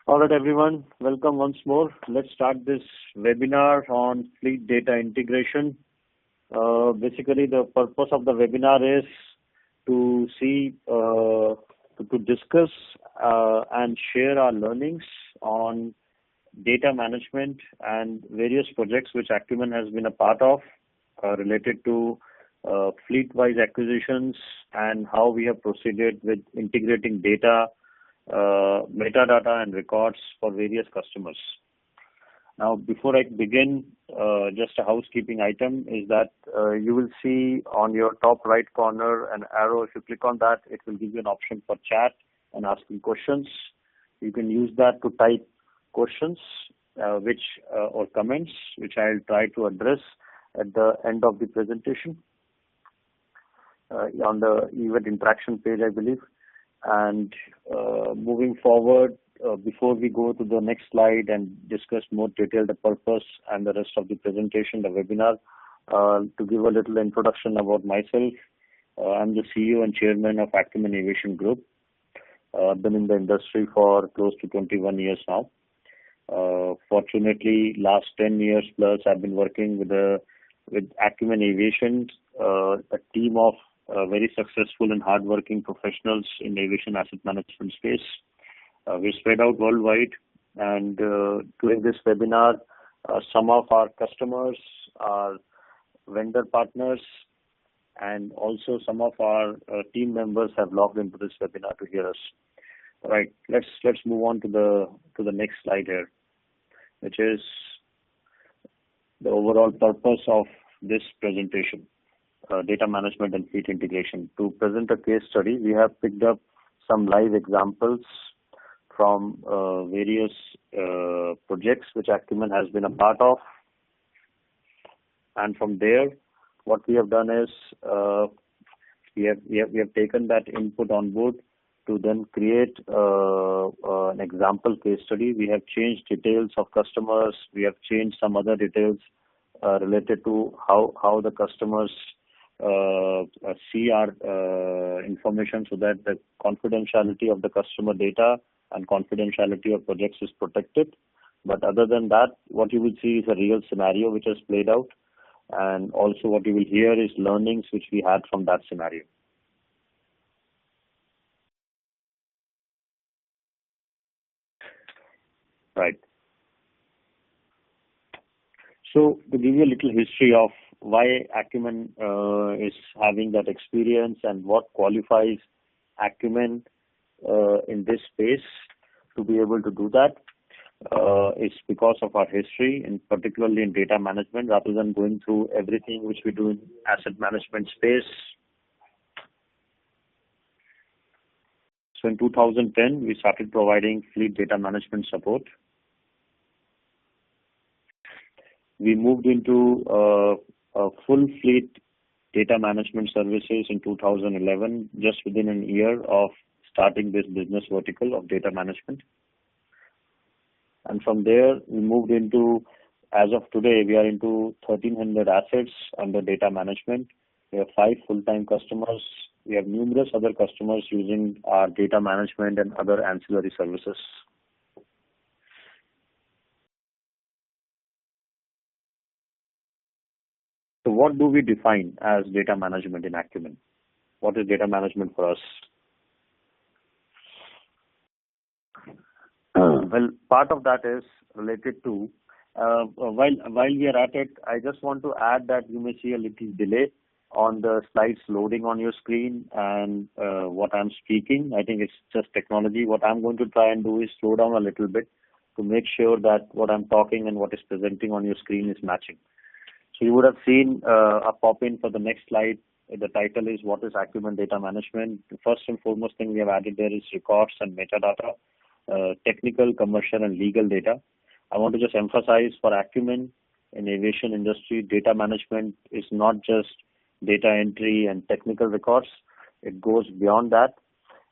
All right, everyone. Welcome once more. Let's start this webinar on fleet data integration. Basically, the purpose of the webinar is to discuss and share our learnings on data management and various projects which Acumen has been a part of related to fleet-wise acquisitions and how we have proceeded with integrating data, metadata and records for various customers. Now, before I begin, just a housekeeping item is that you will see on your top right corner an arrow. If you click on that, it will give you an option for chat and asking questions. You can use that to type questions or comments, which I'll try to address at the end of the presentation on the event interaction page, I believe. And moving forward, before we go to the next slide and discuss more detail, the purpose and the rest of the presentation, the webinar, to give a little introduction about myself. I'm the CEO and chairman of Acumen Aviation Group. I've been in the industry for close to 21 years now. Fortunately, last 10 years plus, I've been working with Acumen Aviation, a team of very successful and hardworking professionals in aviation asset management space. We're spread out worldwide, and during this webinar, some of our customers, our vendor partners, and also some of our team members have logged into this webinar to hear us. All right, let's move on to the next slide here, which is the overall purpose of this presentation. Data management and fleet integration. To present a case study, we have picked up some live examples from various projects which Acumen has been a part of. And from there, what we have done is we have taken that input on board to then create an example case study. We have changed details of customers. We have changed some other details related to how the customers see our information, so that the confidentiality of the customer data and confidentiality of projects is protected. But other than that, what you will see is a real scenario which has played out, and also what you will hear is learnings which we had from that scenario. Right. So to give you a little history of why Acumen is having that experience and what qualifies Acumen in this space to be able to do that is because of our history, and particularly in data management, rather than going through everything which we do in asset management space. So in 2010, we started providing fleet data management support. We moved into full fleet data management services in 2011, just within a year of starting this business vertical of data management. And from there, we moved into, as of today, we are into 1,300 assets under data management. We have 5 full-time customers. We have numerous other customers using our data management and other ancillary services. So what do we define as data management in Acumen? What is data management for us? Well, part of that is related to, while we are at it, I just want to add that you may see a little delay on the slides loading on your screen and what I'm speaking. I think it's just technology. What I'm going to try and do is slow down a little bit to make sure that what I'm talking and what is presenting on your screen is matching. So you would have seen a pop-in for the next slide. The title is What is Acumen Data Management? The first and foremost thing we have added there is records and metadata, technical, commercial, and legal data. I want to just emphasize for Acumen in aviation industry, data management is not just data entry and technical records. It goes beyond that.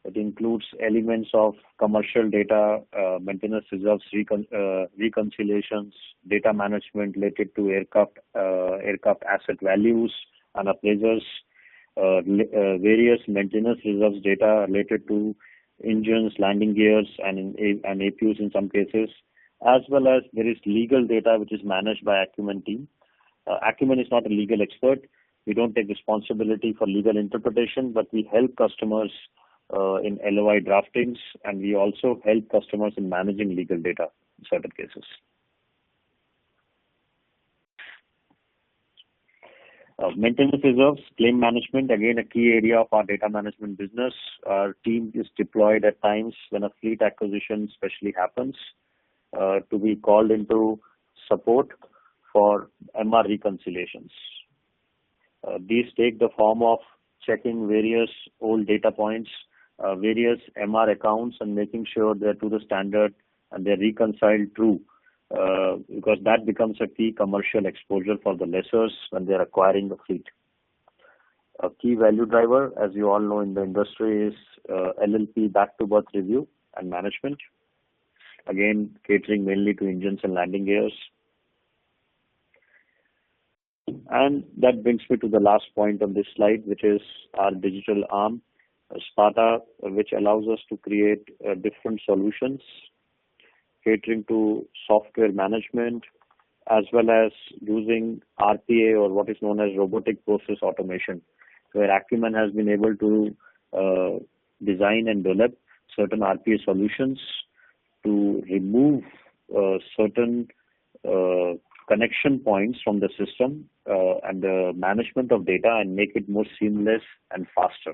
It includes elements of commercial data, maintenance reserves, reconciliations, data management related to aircraft asset values and appraisers, various maintenance reserves data related to engines, landing gears, and APUs in some cases, as well as there is legal data which is managed by Acumen team. Acumen is not a legal expert. We don't take responsibility for legal interpretation, but we help customers in LOI draftings, and we also help customers in managing legal data in certain cases. Maintenance reserves, claim management, again a key area of our data management business. Our team is deployed at times when a fleet acquisition especially happens to be called into support for MR reconciliations. These take the form of checking various old data points, various MR accounts, and making sure they're to the standard and they're reconciled true, because that becomes a key commercial exposure for the lessors when they're acquiring the fleet. A key value driver, as you all know in the industry, is LLP back-to-birth review and management, again catering mainly to engines and landing gears. And that brings me to the last point on this slide, which is our digital arm, Sparta, which allows us to create different solutions catering to software management, as well as using RPA, or what is known as robotic process automation, where Acumen has been able to design and develop certain RPA solutions to remove certain connection points from the system and the management of data and make it more seamless and faster.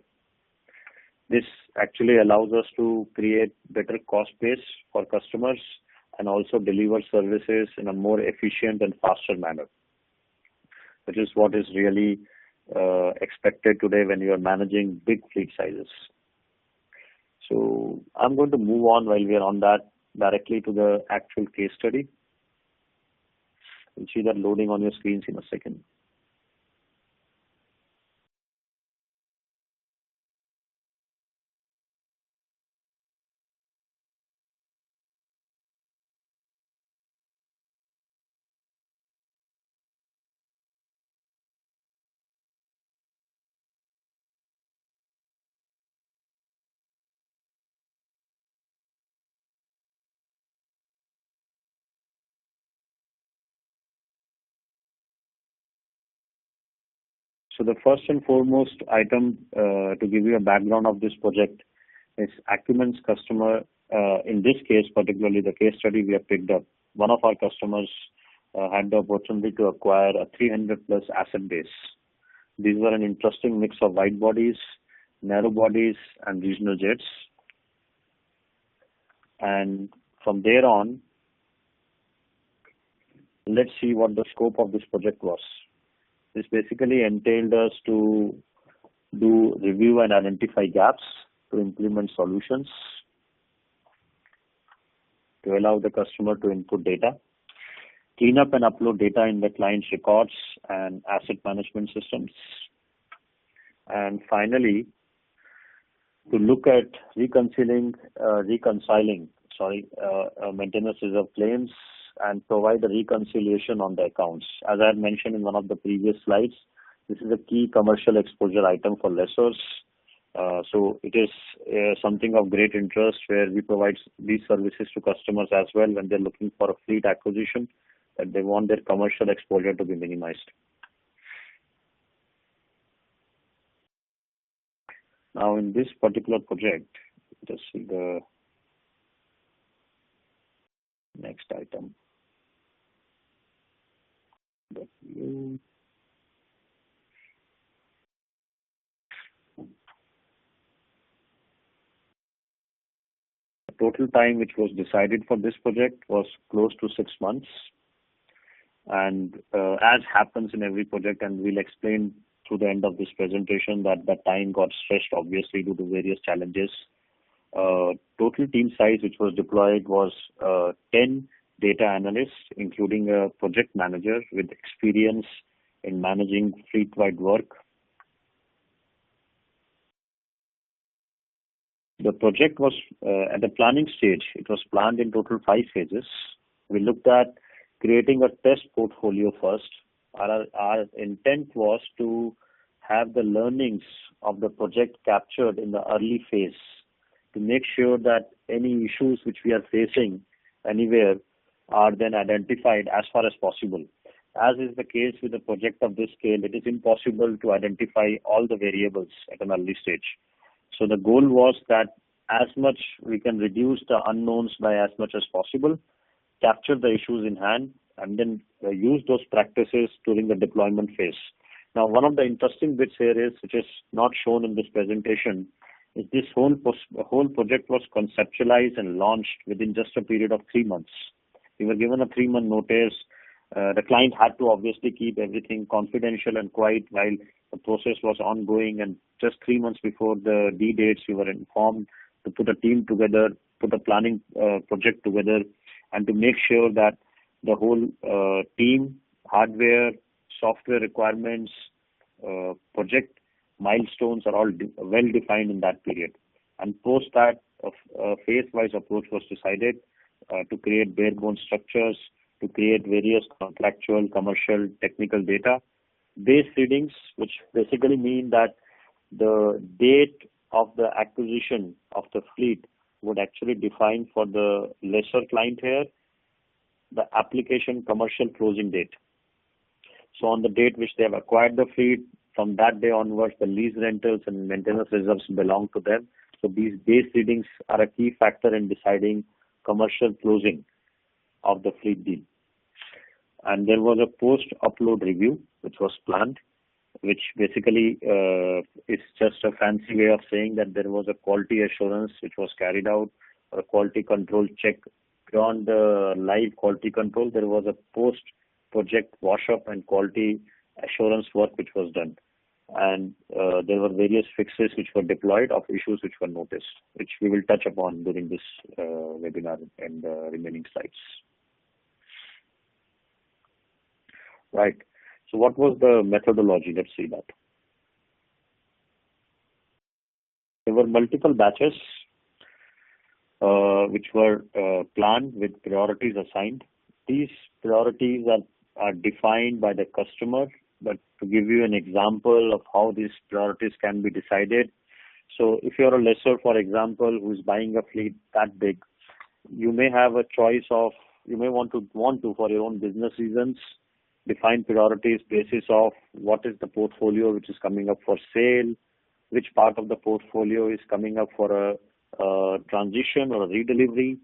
This actually allows us to create better cost base for customers and also deliver services in a more efficient and faster manner, which is what is really expected today when you are managing big fleet sizes. So I'm going to move on while we are on that directly to the actual case study. You'll see that loading on your screens in a second. So the first and foremost item to give you a background of this project is Acumen's customer. In this case, particularly the case study we have picked up, one of our customers had the opportunity to acquire a 300 plus asset base. These were an interesting mix of wide bodies, narrow bodies, and regional jets. And from there on, let's see what the scope of this project was. This basically entailed us to do review and identify gaps, to implement solutions, to allow the customer to input data, clean up and upload data in the client's records and asset management systems, and finally, to look at reconciling maintenance reserve claims and provide a reconciliation on the accounts. As I had mentioned in one of the previous slides, this is a key commercial exposure item for lessors. So it is something of great interest where we provide these services to customers as well when they're looking for a fleet acquisition, that they want their commercial exposure to be minimized. Now in this particular project, just see the next item. The total time which was decided for this project was close to 6 months. And as happens in every project, and we'll explain through the end of this presentation, that the time got stretched obviously due to various challenges. Total team size which was deployed was 10 data analysts, including a project manager with experience in managing fleet-wide work. The project was at the planning stage. It was planned in total 5 phases. We looked at creating a test portfolio first. Our intent was to have the learnings of the project captured in the early phase to make sure that any issues which we are facing anywhere are then identified as far as possible. As is the case with a project of this scale, it is impossible to identify all the variables at an early stage. So the goal was that as much we can reduce the unknowns by as much as possible, capture the issues in hand, and then use those practices during the deployment phase. Now, one of the interesting bits here is, which is not shown in this presentation, is this whole project was conceptualized and launched within just a period of 3 months. We were given a 3-month notice. The client had to obviously keep everything confidential and quiet while the process was ongoing, and just 3 months before the D dates, we were informed to put a team together, put a planning project together, and to make sure that the whole team, hardware, software requirements, project milestones are all well defined in that period. And post that, a phase-wise approach was decided to create bare bone structures, to create various contractual, commercial, technical data. Base readings, which basically mean that the date of the acquisition of the fleet would actually define for the lesser client here the application commercial closing date. So on the date which they have acquired the fleet, from that day onwards, the lease rentals and maintenance reserves belong to them. So these base readings are a key factor in deciding commercial closing of the fleet deal. And there was a post-upload review which was planned, which basically is just a fancy way of saying that there was a quality assurance which was carried out, or a quality control check. Beyond the live quality control, there was a post-project wash-up and quality assurance work which was done. And there were various fixes which were deployed of issues which were noticed, which we will touch upon during this webinar and the remaining slides. Right. So what was the methodology? Let's see that. There were multiple batches which were planned with priorities assigned. These priorities are defined by the customer, but to give you an example of how these priorities can be decided. So if you're a lessor, for example, who's buying a fleet that big, you may have a choice of, you may want to for your own business reasons, define priorities basis of what is the portfolio which is coming up for sale, which part of the portfolio is coming up for a transition or a redelivery,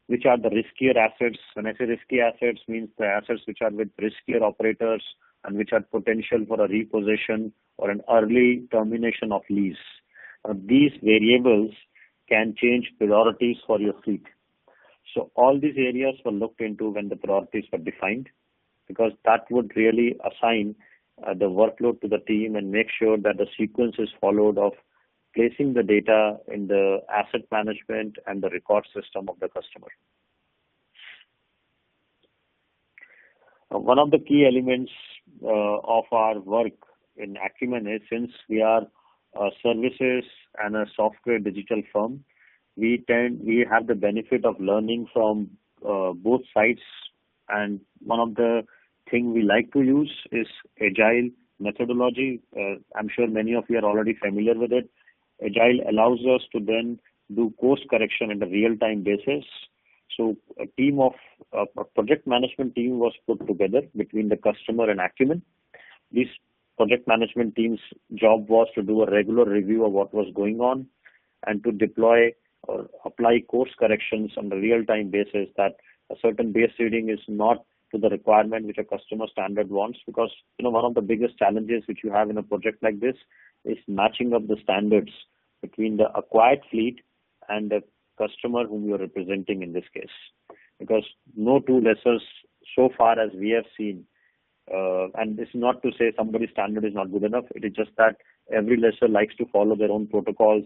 which are the riskier assets. When I say risky assets, means the assets which are with riskier operators and which have potential for a repossession or an early termination of lease. These variables can change priorities for your fleet. So all these areas were looked into when the priorities were defined, because that would really assign the workload to the team and make sure that the sequence is followed of placing the data in the asset management and the record system of the customer. One of the key elements of our work in Acumen is, since we are a services and a software digital firm, we have the benefit of learning from both sides. And one of the thing we like to use is agile methodology. I'm sure many of you are already familiar with it. Agile allows us to then do course correction on a real-time basis. So a project management team was put together between the customer and Acumen. This project management team's job was to do a regular review of what was going on and to deploy or apply course corrections on a real-time basis, that a certain base reading is not to the requirement which a customer standard wants, because one of the biggest challenges which you have in a project like this is matching up the standards between the acquired fleet and the customer whom you are representing in this case. Because no two lessors, so far as we have seen, and this is not to say somebody's standard is not good enough, it is just that every lessor likes to follow their own protocols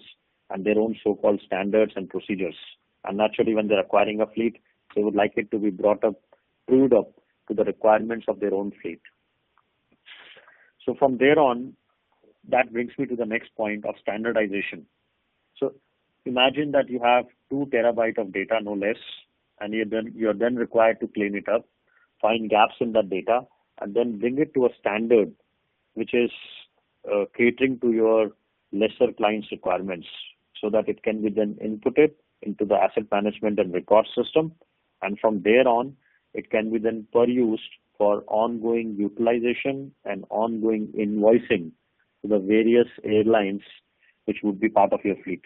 and their own so-called standards and procedures. And naturally, when they're acquiring a fleet, they would like it to be brought up, screwed up to the requirements of their own fleet. So from there on, that brings me to the next point of standardization. So imagine that you have 2 terabytes of data, no less, and you're then required to clean it up, find gaps in that data, and then bring it to a standard which is catering to your lesser clients' requirements. so that it can be then inputted into the asset management and record system. And from there on, it can be then perused for ongoing utilization and ongoing invoicing to the various airlines which would be part of your fleet.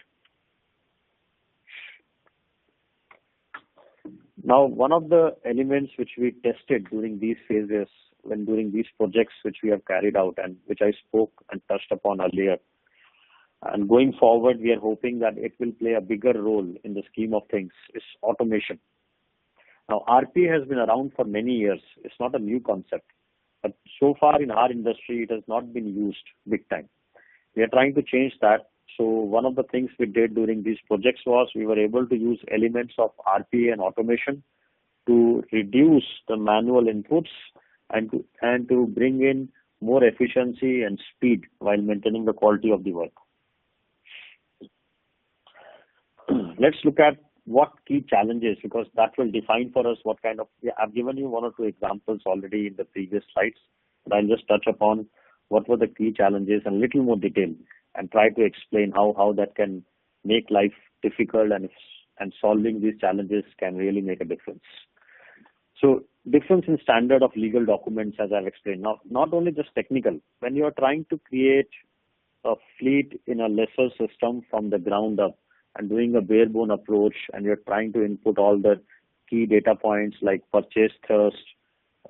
Now, one of the elements which we tested during these phases, during these projects which we have carried out and which I spoke and touched upon earlier, and going forward, we are hoping that it will play a bigger role in the scheme of things, is automation. Now, RPA has been around for many years. It's not a new concept. But so far in our industry, it has not been used big time. We are trying to change that. So one of the things we did during these projects was we were able to use elements of RPA and automation to reduce the manual inputs and to bring in more efficiency and speed while maintaining the quality of the work. Let's look at what key challenges, because that will define for us what kind of, I've given you one or two examples already in the previous slides, but I'll just touch upon what were the key challenges in a little more detail and try to explain how that can make life difficult and solving these challenges can really make a difference. So difference in standard of legal documents, as I've explained. Now, not only just technical, when you are trying to create a fleet in a lesser system from the ground up and doing a bare bone approach, and you're trying to input all the key data points like purchase thrust,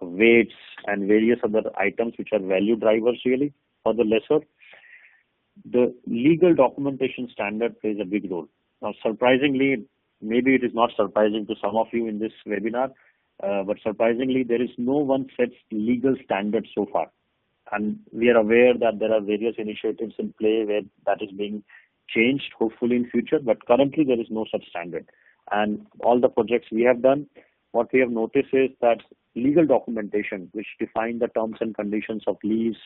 weights, and various other items which are value drivers really for the lessor, the legal documentation standard plays a big role. Now, surprisingly, maybe it is not surprising to some of you in this webinar, but surprisingly, there is no one set legal standard so far. And we are aware that there are various initiatives in play where that is being changed, hopefully in future, but currently there is no such standard. And all the projects we have done, what we have noticed is that legal documentation, which define the terms and conditions of lease,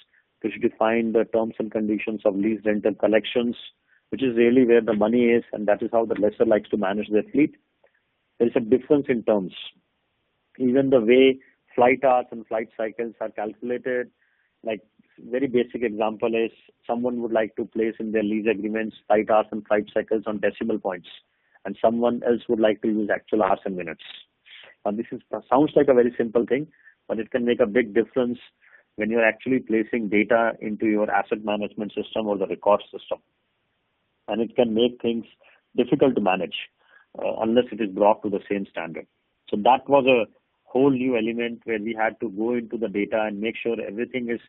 which define the terms and conditions of lease rental collections, which is really where the money is, and that is how the lessor likes to manage their fleet. There is a difference in terms. Even the way flight hours and flight cycles are calculated, like very basic example is someone would like to place in their lease agreements flight hours and flight cycles on decimal points, and someone else would like to use actual hours and minutes. Now, this sounds like a very simple thing, but it can make a big difference when you're actually placing data into your asset management system or the record system. And it can make things difficult to manage unless it is brought to the same standard. So that was a whole new element where we had to go into the data and make sure everything is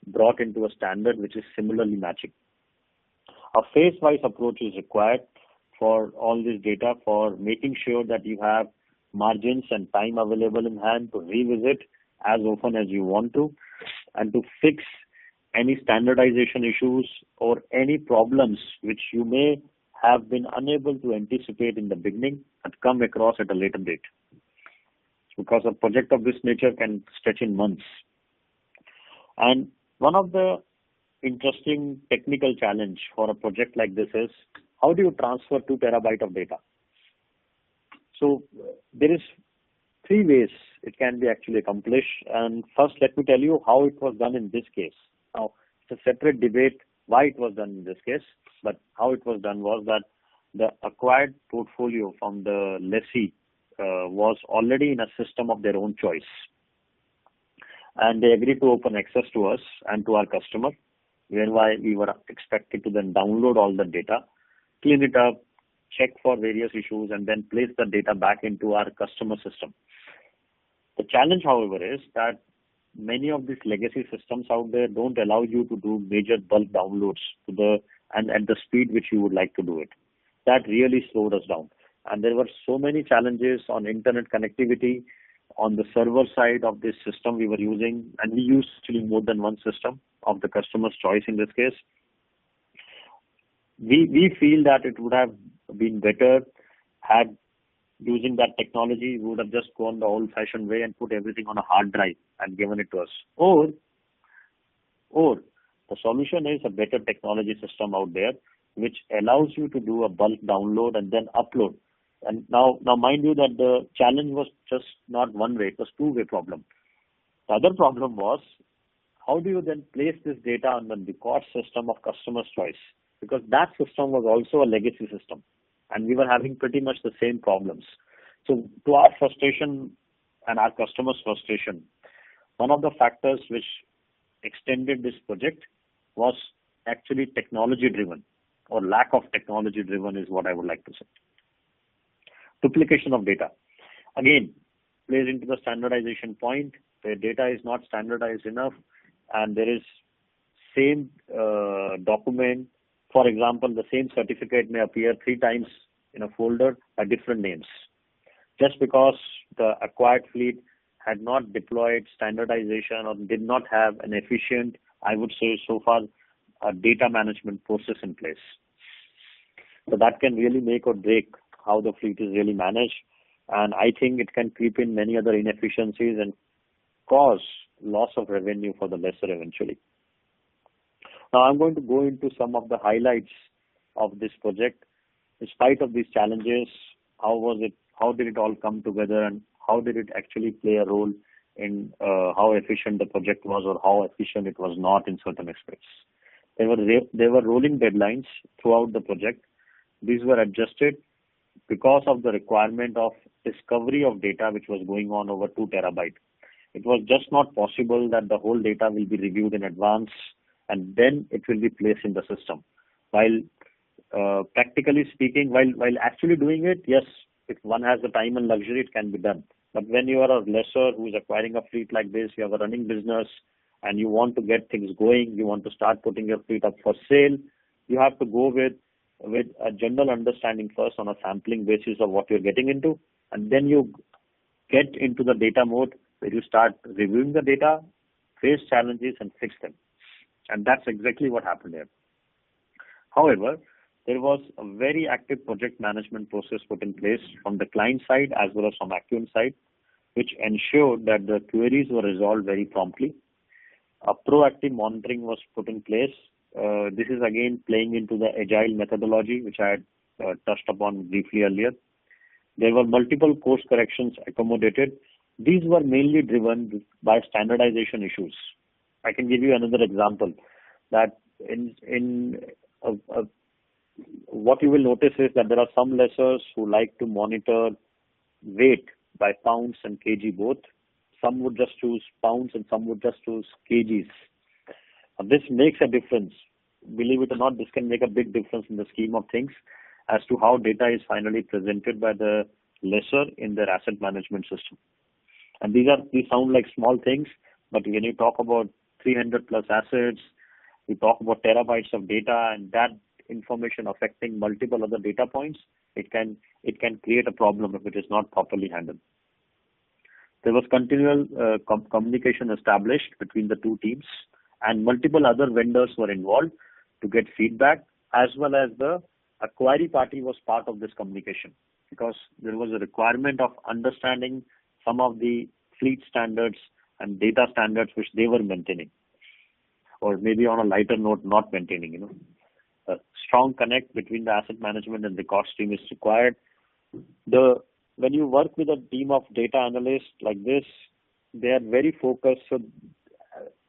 brought into a standard which is similarly matching. A phase-wise approach is required for all this data, for making sure that you have margins and time available in hand to revisit as often as you want to, and to fix any standardization issues or any problems which you may have been unable to anticipate in the beginning and come across at a later date. Because a project of this nature can stretch in months. And one of the interesting technical challenge for a project like this is, how do you transfer 2 terabytes of data? So there is 3 ways it can be actually accomplished. And first, let me tell you how it was done in this case. Now, it's a separate debate why it was done in this case, but how it was done was that the acquired portfolio from the lessee was already in a system of their own choice. And they agreed to open access to us and to our customer, whereby we were expected to then download all the data, clean it up, check for various issues, and then place the data back into our customer system. The challenge, however, is that many of these legacy systems out there don't allow you to do major bulk downloads and at the speed which you would like to do it. That really slowed us down. And there were so many challenges on internet connectivity, on the server side of this system we were using, and we used actually more than one system of the customer's choice in this case. We feel that it would have been better had using that technology, we would have just gone the old-fashioned way and put everything on a hard drive and given it to us. Or the solution is a better technology system out there which allows you to do a bulk download and then upload. And now mind you that the challenge was just not one way, it was two-way problem. The other problem was, how do you then place this data on the record system of customer's choice? because that system was also a legacy system, and we were having pretty much the same problems. So to our frustration and our customers' frustration, one of the factors which extended this project was actually technology driven, or lack of technology driven is what I would like to say. Duplication of data. Again, plays into the standardization point. The data is not standardized enough, and there is same document. For example, the same certificate may appear 3 times in a folder by different names, just because the acquired fleet had not deployed standardization or did not have an efficient, I would say so far, data management process in place. So that can really make or break how the fleet is really managed, and I think it can creep in many other inefficiencies and cause loss of revenue for the lessor eventually. Now I'm going to go into some of the highlights of this project. In spite of these challenges, how was it? How did it all come together, and how did it actually play a role in how efficient the project was, or how efficient it was not in certain aspects? There were rolling deadlines throughout the project. These were adjusted because of the requirement of discovery of data which was going on over 2 terabyte. It was just not possible that the whole data will be reviewed in advance and then it will be placed in the system. While practically speaking, while actually doing it, yes, if one has the time and luxury, it can be done. But when you are a lessor who is acquiring a fleet like this, you have a running business and you want to get things going, you want to start putting your fleet up for sale, you have to go with a general understanding first on a sampling basis of what you're getting into, and then you get into the data mode where you start reviewing the data, face challenges and fix them. And that's exactly what happened here. However, there was a very active project management process put in place from the client side as well as from Acuant side, which ensured that the queries were resolved very promptly. A proactive monitoring was put in place. This is again playing into the agile methodology, which I had touched upon briefly earlier. There were multiple course corrections accommodated. These were mainly driven by standardization issues. I can give you another example that what you will notice is that there are some lessors who like to monitor weight by pounds and kg both. Some would just choose pounds and some would just choose kgs. This makes a difference. Believe it or not, this can make a big difference in the scheme of things as to how data is finally presented by the lessor in their asset management system. And these sound like small things, but when you talk about 300 plus assets, you talk about terabytes of data, and that information affecting multiple other data points, it can create a problem if it is not properly handled. There was continual communication established between the two teams, and multiple other vendors were involved to get feedback, as well as the acquiry party was part of this communication, because there was a requirement of understanding some of the fleet standards and data standards which they were maintaining, or maybe on a lighter note, not maintaining. A strong connect between the asset management and the cost team is required. When you work with a team of data analysts like this, they are very focused. So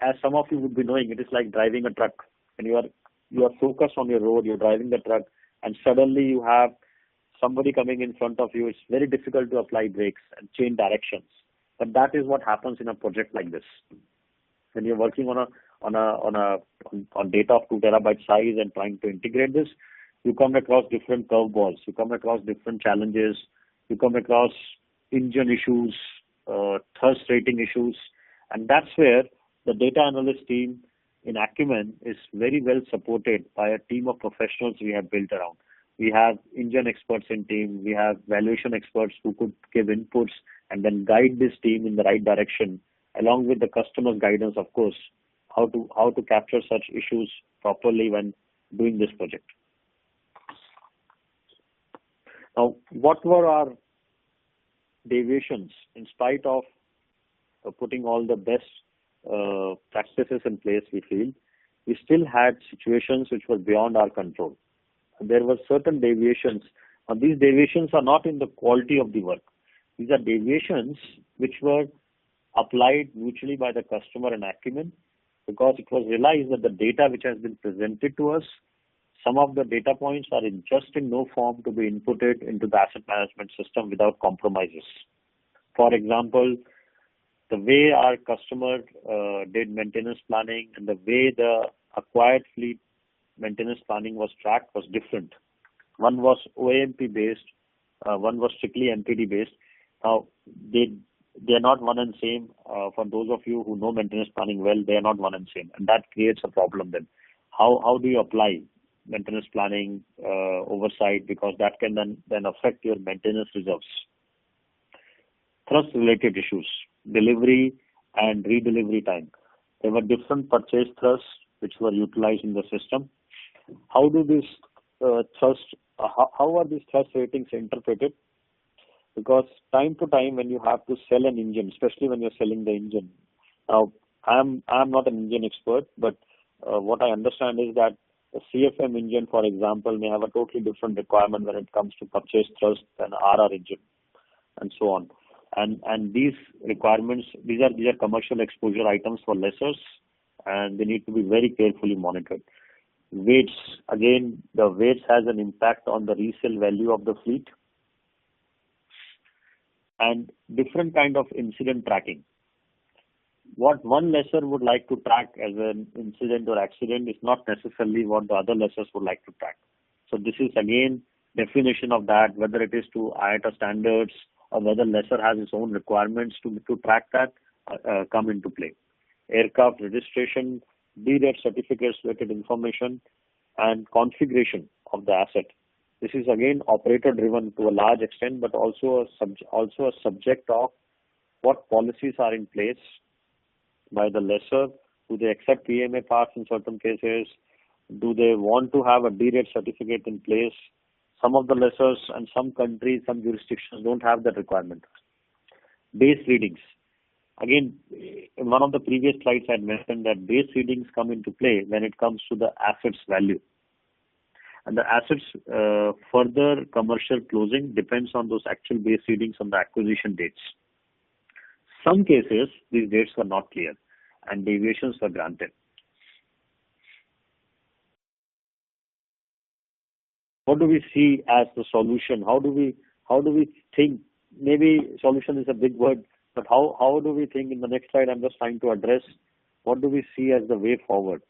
as some of you would be knowing, it is like driving a truck. And you are focused on your road, you're driving the truck, and suddenly you have somebody coming in front of you. It's very difficult to apply brakes and change directions. But that is what happens in a project like this. When you're working on data of 2 terabyte size and trying to integrate this, you come across different curveballs, you come across different challenges, you come across engine issues, thrust rating issues, and that's where the data analyst team in Acumen is very well supported by a team of professionals we have built around. We have engine experts in team, we have valuation experts who could give inputs and then guide this team in the right direction, along with the customer's guidance, of course, how to capture such issues properly when doing this project. Now, what were our deviations in spite of putting all the best practices in place? We feel we still had situations which were beyond our control. There were certain deviations. Now, these deviations are not in the quality of the work. These are deviations which were applied mutually by the customer and Acumen, because it was realized that the data which has been presented to us, some of the data points are just in no form to be inputted into the asset management system without compromises. For example, the way our customer did maintenance planning and the way the acquired fleet maintenance planning was tracked was different. One was OAMP based, one was strictly MPD based. Now, they are not one and same. For those of you who know maintenance planning well, they are not one and same, and that creates a problem then. How do you apply maintenance planning oversight, because that can then affect your maintenance reserves. Thrust related issues, delivery and redelivery time. There were different purchase thrusts which were utilized in the system. How do these how are these thrust ratings interpreted? Because time to time when you have to sell an engine, especially when you're selling the engine. Now, I'm not an engine expert, but what I understand is that a CFM engine, for example, may have a totally different requirement when it comes to purchase thrust than RR engine, and so on. And these requirements, these are commercial exposure items for lessors, and they need to be very carefully monitored. Weights, again, the weights has an impact on the resale value of the fleet, and different kind of incident tracking. What one lessor would like to track as an incident or accident is not necessarily what the other lessors would like to track. So this is again definition of that, whether it is to IATA standards or whether lessor has its own requirements to track that come into play. Aircraft registration, D-rate certificates related information, and configuration of the asset. This is again operator driven to a large extent, but also a subject of what policies are in place by the lessor. Do they accept PMA parts in certain cases? Do they want to have a D-rate certificate in place? Some of the lessors and some countries, some jurisdictions don't have that requirement. Base readings. Again, in one of the previous slides I had mentioned that base readings come into play when it comes to the asset's value. And the assets further commercial closing depends on those actual base readings on the acquisition dates. Some cases, these dates were not clear and deviations were granted. What do we see as the solution? How do we think? Maybe solution is a big word, but how do we think? In the next slide, I'm just trying to address what do we see as the way forward?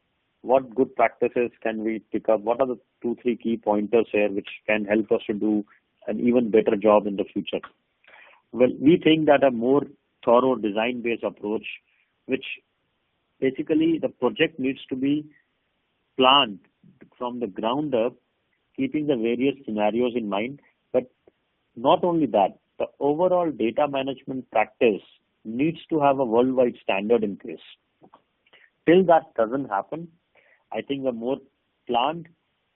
What good practices can we pick up? What are the 2-3 key pointers here which can help us to do an even better job in the future? Well, we think that a more thorough design-based approach, which basically the project needs to be planned from the ground up, keeping the various scenarios in mind. But not only that, the overall data management practice needs to have a worldwide standard in place. Till that doesn't happen, I think a more planned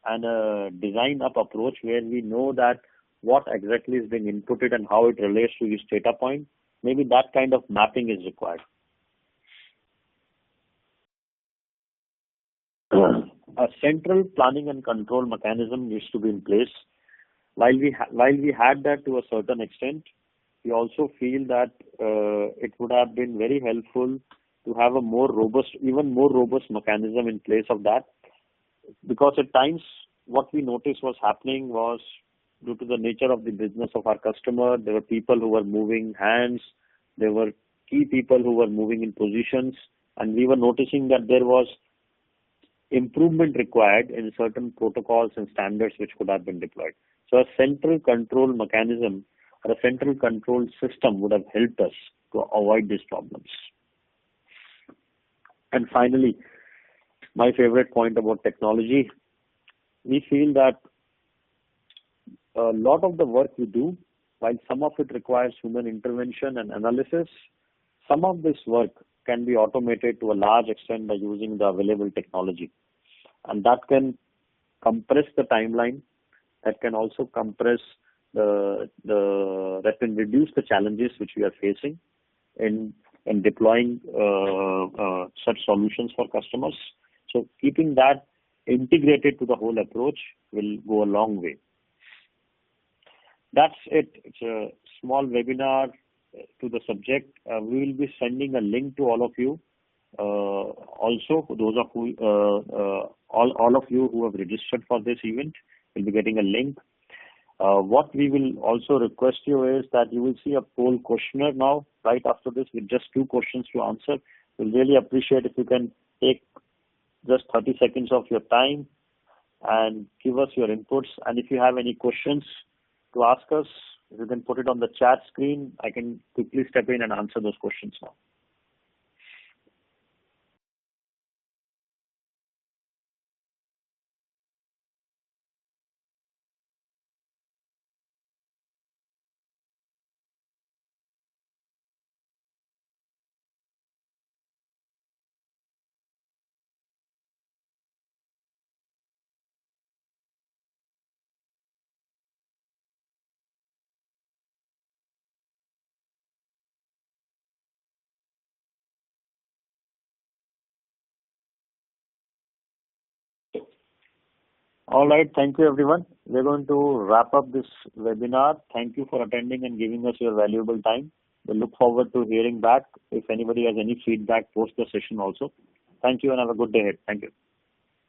and a design up approach where we know that what exactly is being inputted and how it relates to each data point, maybe that kind of mapping is required. A central planning and control mechanism needs to be in place. While we had that to a certain extent, we also feel that it would have been very helpful to have a more robust, even more robust mechanism in place of that. Because at times what we noticed was happening was, due to the nature of the business of our customer, there were people who were moving hands, there were key people who were moving in positions, and we were noticing that there was improvement required in certain protocols and standards which could have been deployed. So a central control mechanism or a central control system would have helped us to avoid these problems. And finally, my favorite point about technology, we feel that a lot of the work we do, while some of it requires human intervention and analysis, some of this work can be automated to a large extent by using the available technology. And that can compress the timeline, that can also compress that can reduce the challenges which we are facing in deploying such solutions for customers. So keeping that integrated to the whole approach will go a long way. That's it. It's a small webinar to the subject. We will be sending a link to all of you. Also, for those of all of you who have registered for this event will be getting a link. What we will also request you is that you will see a poll questionnaire now, right after this, with just 2 questions to answer. We'll really appreciate if you can take just 30 seconds of your time and give us your inputs. And if you have any questions to ask us, if you can put it on the chat screen, I can quickly step in and answer those questions now. All right. Thank you, everyone. We're going to wrap up this webinar. Thank you for attending and giving us your valuable time. We look forward to hearing back if anybody has any feedback post the session also. Thank you and have a good day ahead. Thank you.